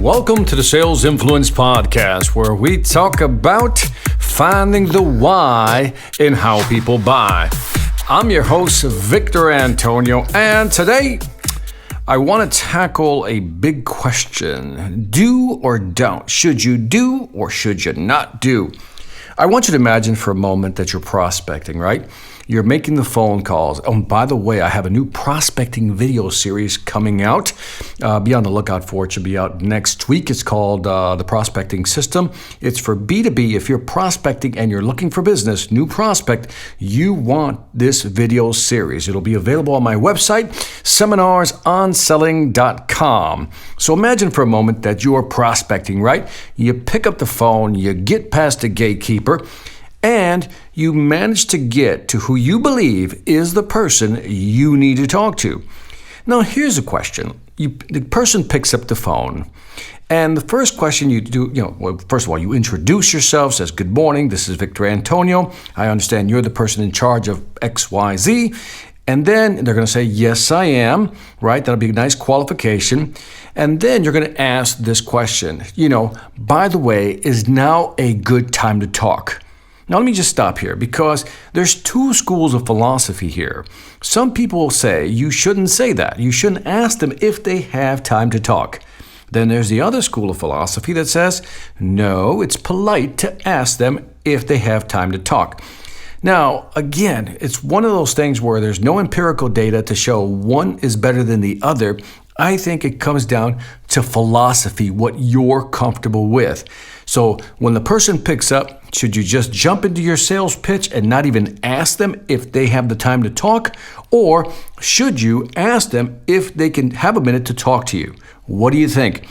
Welcome to the Sales Influence Podcast, where we talk about finding the why in how people buy. I'm your host, Victor Antonio, and today I want to tackle a big question. Do or don't? Should you do or should you not do? I want you to imagine for a moment that you're prospecting, right? You're making the phone calls. Oh, and by the way, I have a new prospecting video series coming out. Be on the lookout for it. It should be out next week. It's called The Prospecting System. It's for B2B. If you're prospecting and you're looking for business, new prospect, you want this video series. It'll be available on my website, seminarsonselling.com. So imagine for a moment that you're prospecting, right? You pick up the phone, you get past the gatekeeper, and you manage to get to who you believe is the person you need to talk to. Now, here's a question. The person picks up the phone, and the first question you do, first of all, you introduce yourself, says, "Good morning, this is Victor Antonio. I understand you're the person in charge of XYZ." And then they're going to say, "Yes, I am," right? That'll be a nice qualification. And then you're going to ask this question, "By the way, is now a good time to talk?" Now, let me just stop here because there's two schools of philosophy here. Some people will say you shouldn't say that. You shouldn't ask them if they have time to talk. Then there's the other school of philosophy that says, no, it's polite to ask them if they have time to talk. Now, again, it's one of those things where there's no empirical data to show one is better than the other. I think it comes down to philosophy, what you're comfortable with. So when the person picks up, should you just jump into your sales pitch and not even ask them if they have the time to talk? Or should you ask them if they can have a minute to talk to you? What do you think?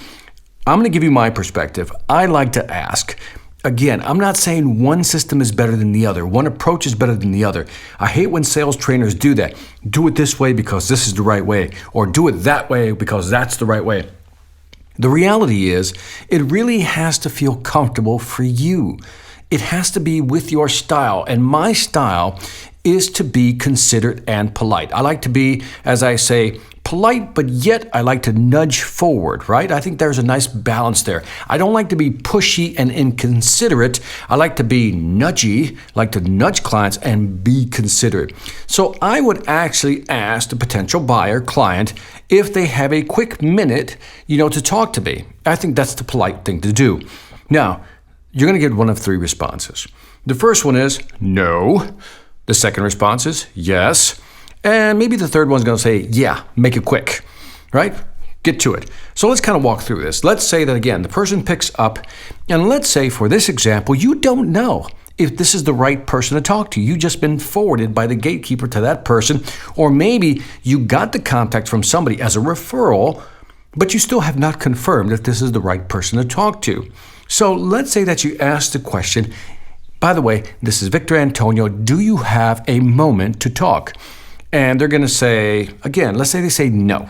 I'm going to give you my perspective. I like to ask. Again, I'm not saying one system is better than the other. One approach is better than the other. I hate when sales trainers do that. Do it this way because this is the right way, or do it that way because that's the right way. The reality is, it really has to feel comfortable for you. It has to be with your style, and my style is to be considerate and polite. I like to be, as I say, polite, but yet I like to nudge forward, right? I think there's a nice balance there. I don't like to be pushy and inconsiderate. I like to be nudgy, like to nudge clients and be considerate. So I would actually ask the potential buyer, client, if they have a quick minute, to talk to me. I think that's the polite thing to do. Now, you're going to get one of three responses. The first one is no. The second response is yes. And maybe the third one's going to say, yeah, make it quick, right? Get to it. So let's kind of walk through this. Let's say that, again, the person picks up, and let's say for this example, you don't know if this is the right person to talk to. You've just been forwarded by the gatekeeper to that person, or maybe you got the contact from somebody as a referral, but you still have not confirmed if this is the right person to talk to. So let's say that you ask the question, "By the way, this is Victor Antonio. Do you have a moment to talk?" And they're going to say, again, let's say they say, "No,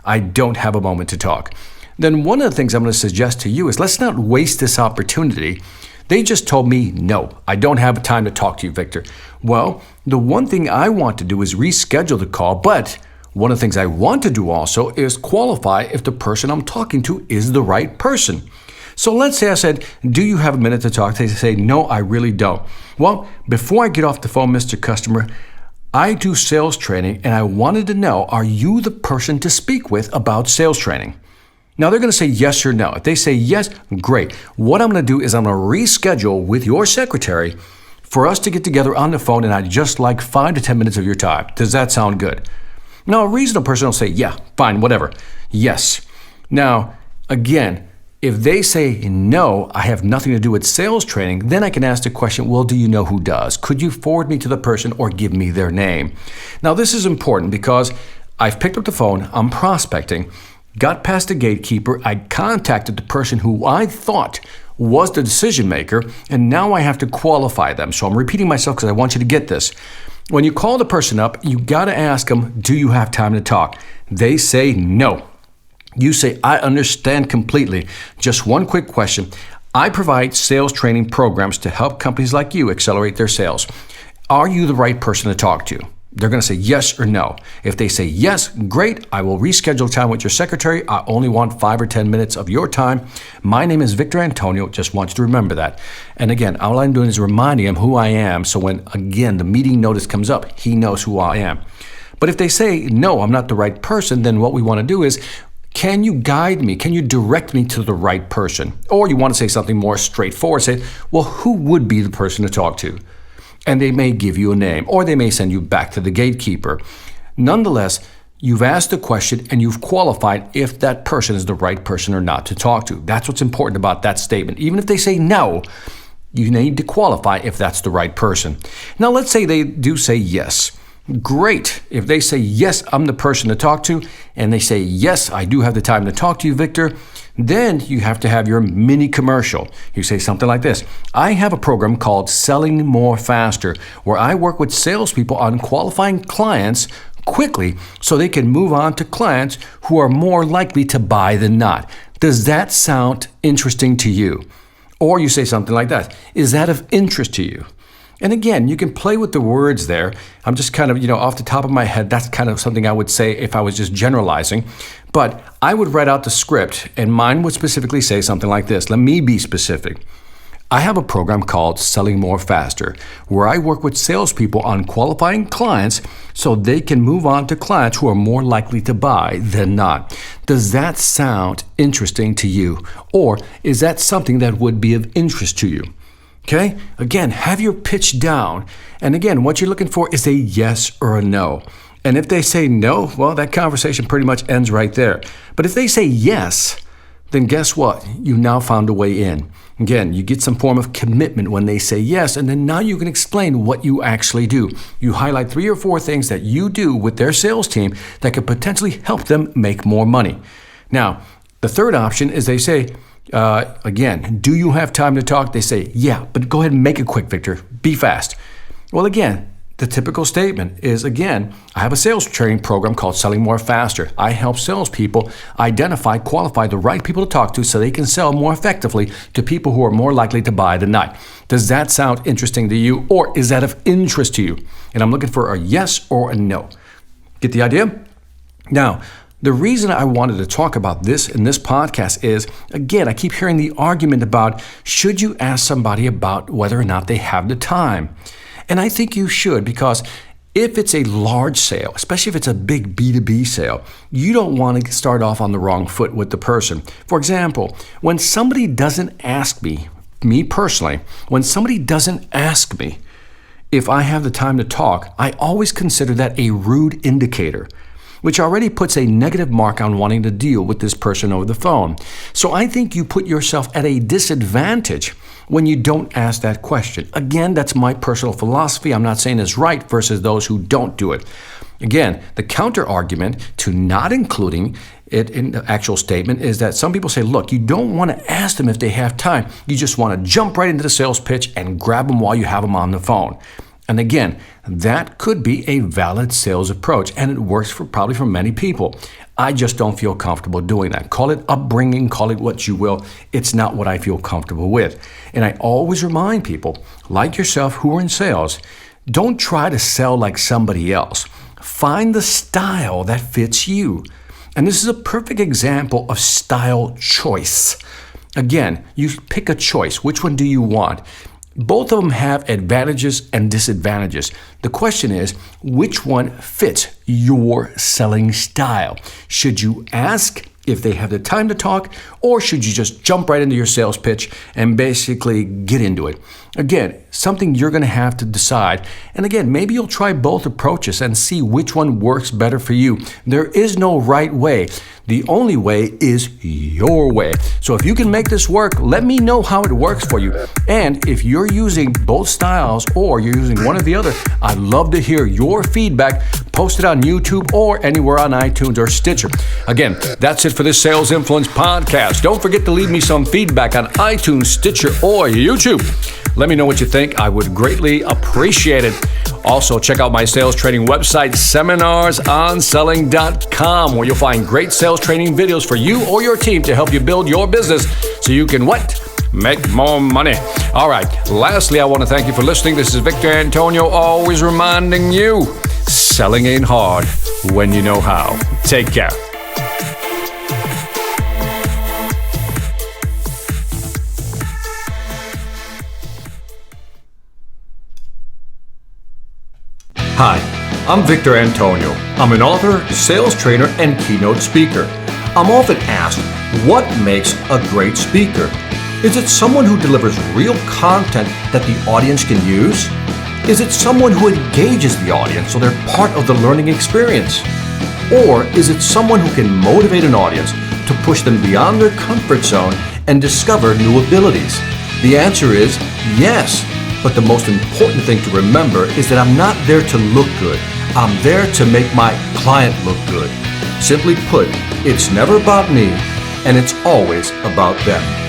I don't have a moment to talk." Then one of the things I'm going to suggest to you is let's not waste this opportunity. They just told me, "No, I don't have time to talk to you, Victor." Well, the one thing I want to do is reschedule the call, but one of the things I want to do also is qualify if the person I'm talking to is the right person. So let's say I said, "Do you have a minute to talk?" They say, "No, I really don't." Well, before I get off the phone, Mr. Customer, I do sales training, and I wanted to know, are you the person to speak with about sales training? Now, they're going to say yes or no. If they say yes, great. What I'm going to do is I'm going to reschedule with your secretary for us to get together on the phone, and I'd just like 5 to 10 minutes of your time. Does that sound good? Now, a reasonable person will say, yeah, fine, whatever. Yes. Now, again, if they say, "No, I have nothing to do with sales training," then I can ask the question, "Well, do you know who does? Could you forward me to the person or give me their name?" Now, this is important because I've picked up the phone, I'm prospecting, got past the gatekeeper, I contacted the person who I thought was the decision maker, and now I have to qualify them. So I'm repeating myself because I want you to get this. When you call the person up, you got to ask them, "Do you have time to talk?" They say no. You say, "I understand completely. Just one quick question. I provide sales training programs to help companies like you accelerate their sales. Are you the right person to talk to?" They're going to say yes or no. If they say yes, great, I will reschedule time with your secretary. I only want 5 or 10 minutes of your time. My name is Victor Antonio. Just want you to remember that. And again, all I'm doing is reminding him who I am. So when, again, the meeting notice comes up, he knows who I am. But if they say, no, I'm not the right person, then what we want to do is, can you guide me? Can you direct me to the right person? Or you want to say something more straightforward. Say, well, who would be the person to talk to? And they may give you a name, or they may send you back to the gatekeeper. Nonetheless, you've asked a question and you've qualified if that person is the right person or not to talk to. That's what's important about that statement. Even if they say no, you need to qualify if that's the right person. Now, let's say they do say yes. Great. If they say, yes, I'm the person to talk to, and they say, yes, I do have the time to talk to you, Victor, then you have to have your mini commercial. You say something like this. I have a program called Selling More Faster, where I work with salespeople on qualifying clients quickly so they can move on to clients who are more likely to buy than not. Does that sound interesting to you? Or you say something like that. Is that of interest to you? And again, you can play with the words there. I'm just kind of, off the top of my head, that's kind of something I would say if I was just generalizing. But I would write out the script, and mine would specifically say something like this. Let me be specific. I have a program called Selling More Faster, where I work with salespeople on qualifying clients so they can move on to clients who are more likely to buy than not. Does that sound interesting to you? Or is that something that would be of interest to you? Okay? Again, have your pitch down. And again, what you're looking for is a yes or a no. And if they say no, well, that conversation pretty much ends right there. But if they say yes, then guess what? You now found a way in. Again, you get some form of commitment when they say yes, and then now you can explain what you actually do. You highlight 3 or 4 things that you do with their sales team that could potentially help them make more money. Now, the third option is they say, again, do you have time to talk? They say, yeah, but go ahead and make it quick, Victor. Be fast. Well, again, the typical statement is, again, I have a sales training program called Selling More Faster. I help salespeople identify, qualify the right people to talk to so they can sell more effectively to people who are more likely to buy than not. Does that sound interesting to you, or is that of interest to you? And I'm looking for a yes or a no. Get the idea? Now, the reason I wanted to talk about this in this podcast is, again, I keep hearing the argument about should you ask somebody about whether or not they have the time? And I think you should, because if it's a large sale, especially if it's a big B2B sale, you don't want to start off on the wrong foot with the person. For example, when somebody doesn't ask me personally, when somebody doesn't ask me if I have the time to talk, I always consider that a rude indicator, which already puts a negative mark on wanting to deal with this person over the phone. So I think you put yourself at a disadvantage when you don't ask that question. Again, that's my personal philosophy. I'm not saying it's right versus those who don't do it. Again, the counter argument to not including it in the actual statement is that some people say, look, you don't want to ask them if they have time. You just want to jump right into the sales pitch and grab them while you have them on the phone. And again, that could be a valid sales approach, and it works probably for many people. I just don't feel comfortable doing that. Call it upbringing, call it what you will. It's not what I feel comfortable with. And I always remind people, like yourself who are in sales, don't try to sell like somebody else. Find the style that fits you. And this is a perfect example of style choice. Again, you pick a choice. Which one do you want? Both of them have advantages and disadvantages. The question is, which one fits your selling style? Should you ask if they have the time to talk, or should you just jump right into your sales pitch and basically get into it? Again, something you're going to have to decide. And again, maybe you'll try both approaches and see which one works better for you. There is no right way. The only way is your way. So if you can make this work, let me know how it works for you. And if you're using both styles or you're using one or the other, I'd love to hear your feedback. Post it on YouTube or anywhere on iTunes or Stitcher. Again, that's it for this Sales Influence podcast. Don't forget to leave me some feedback on iTunes, Stitcher, or YouTube. Let me know what you think. I would greatly appreciate it. Also, check out my sales training website, seminarsonselling.com, where you'll find great sales training videos for you or your team to help you build your business so you can what? Make more money. All right. Lastly, I want to thank you for listening. This is Victor Antonio, always reminding you selling ain't hard when you know how. Take care. Hi, I'm Victor Antonio. I'm an author, sales trainer, and keynote speaker. I'm often asked, what makes a great speaker? Is it someone who delivers real content that the audience can use? Is it someone who engages the audience so they're part of the learning experience? Or is it someone who can motivate an audience to push them beyond their comfort zone and discover new abilities? The answer is yes. But the most important thing to remember is that I'm not there to look good. I'm there to make my client look good. Simply put, it's never about me, and it's always about them.